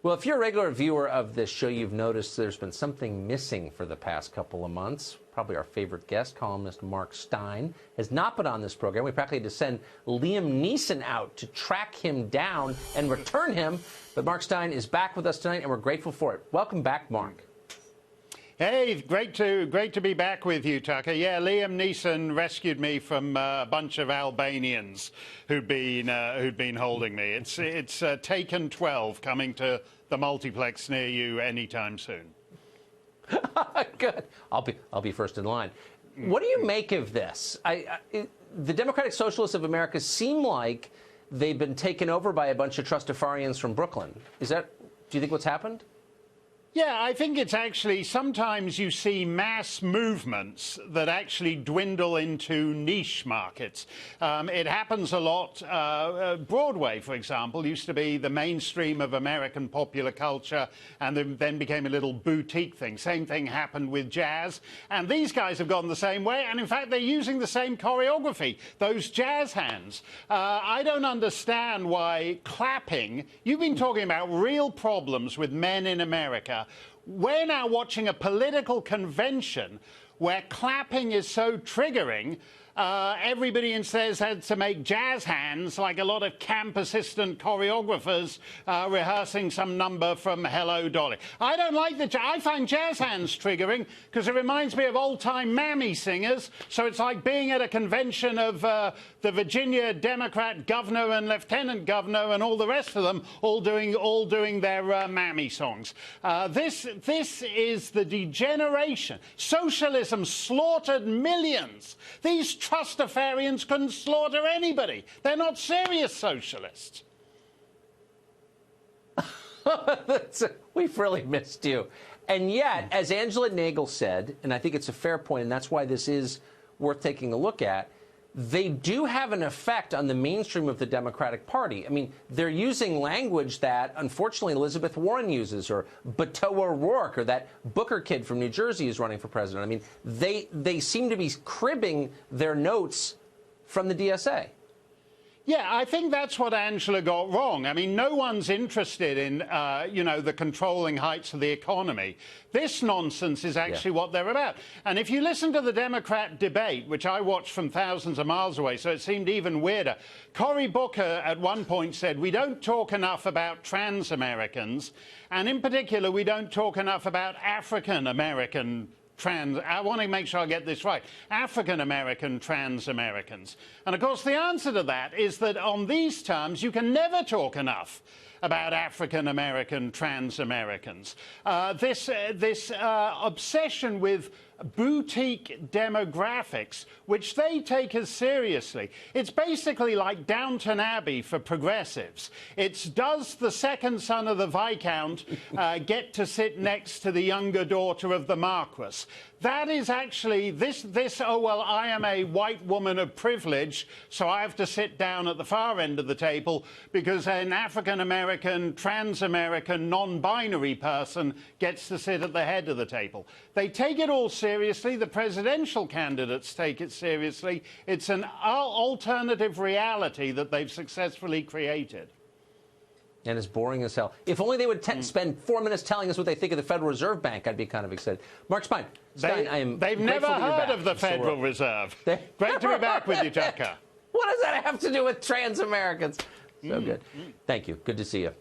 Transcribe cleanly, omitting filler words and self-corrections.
Well, if you're a regular viewer of this show, you've noticed there's been something missing for the past couple of months. Probably our favorite guest, columnist Mark Steyn, has not been on this program. We practically had to send Liam Neeson out to track him down and return him. But Mark Steyn is back with us tonight, and we're grateful for it. Welcome back, Mark. Hey, great to be back with you, Tucker. Yeah, Liam Neeson rescued me from a bunch of Albanians who'd been holding me. It's Taken 12 coming to the multiplex near you anytime soon. Good. I'll be first in line. What do you make of this? The Democratic Socialists of America seem like they've been taken over by a bunch of Trustafarians from Brooklyn. Do you think what's happened? Yeah, I think it's actually, sometimes you see mass movements that actually dwindle into niche markets. It happens a lot. Broadway, for example, used to be the mainstream of American popular culture and then became a little boutique thing. Same thing happened with jazz. And these guys have gone the same way. And in fact, they're using the same choreography, those jazz hands. I don't understand why clapping, you've been talking about real problems with men in America. We're now watching a political convention where clapping is so triggering. Everybody instead had to make jazz hands like a lot of camp assistant choreographers rehearsing some number from Hello, Dolly. I don't like I find jazz hands triggering because it reminds me of old-time mammy singers. So it's like being at a convention of the Virginia Democrat governor and lieutenant governor and all the rest of them all doing their mammy songs. This is the degeneration. Socialism slaughtered millions. These Trustafarians couldn't slaughter anybody. They're not serious socialists. We've really missed you. And yet, as Angela Nagel said, and I think it's a fair point, and that's why this is worth taking a look at, they do have an effect on the mainstream of the Democratic Party. I mean, they're using language that, unfortunately, Elizabeth Warren uses, or Beto O'Rourke, or that Booker kid from New Jersey is running for president. I mean, they seem to be cribbing their notes from the DSA. Yeah, I think that's what Angela got wrong. I mean, no one's interested in, the controlling heights of the economy. This nonsense is actually what they're about. And if you listen to the Democrat debate, which I watched from thousands of miles away, so it seemed even weirder, Cory Booker at one point said, we don't talk enough about trans Americans, and in particular, we don't talk enough about African American I want to make sure I get this right. African-American trans Americans. And of course, the answer to that is that on these terms, you can never talk enough about African-American trans Americans. This obsession with boutique demographics, which they take as seriously. It's basically like Downton Abbey for progressives. It's, does the second son of the Viscount get to sit next to the younger daughter of the Marquis? That is actually this, oh, well, I am a white woman of privilege, so I have to sit down at the far end of the table because an African-American, trans-American, non-binary person gets to sit at the head of the table. They take it all seriously. The presidential candidates take it seriously. It's an alternative reality that they've successfully created. And it's boring as hell. If only they would spend 4 minutes telling us what they think of the Federal Reserve Bank, I'd be kind of excited. Mark Steyn, they've never heard of the Federal Reserve. Great to be back with you, Tucker. What does that have to do with trans Americans? So good. Thank you. Good to see you.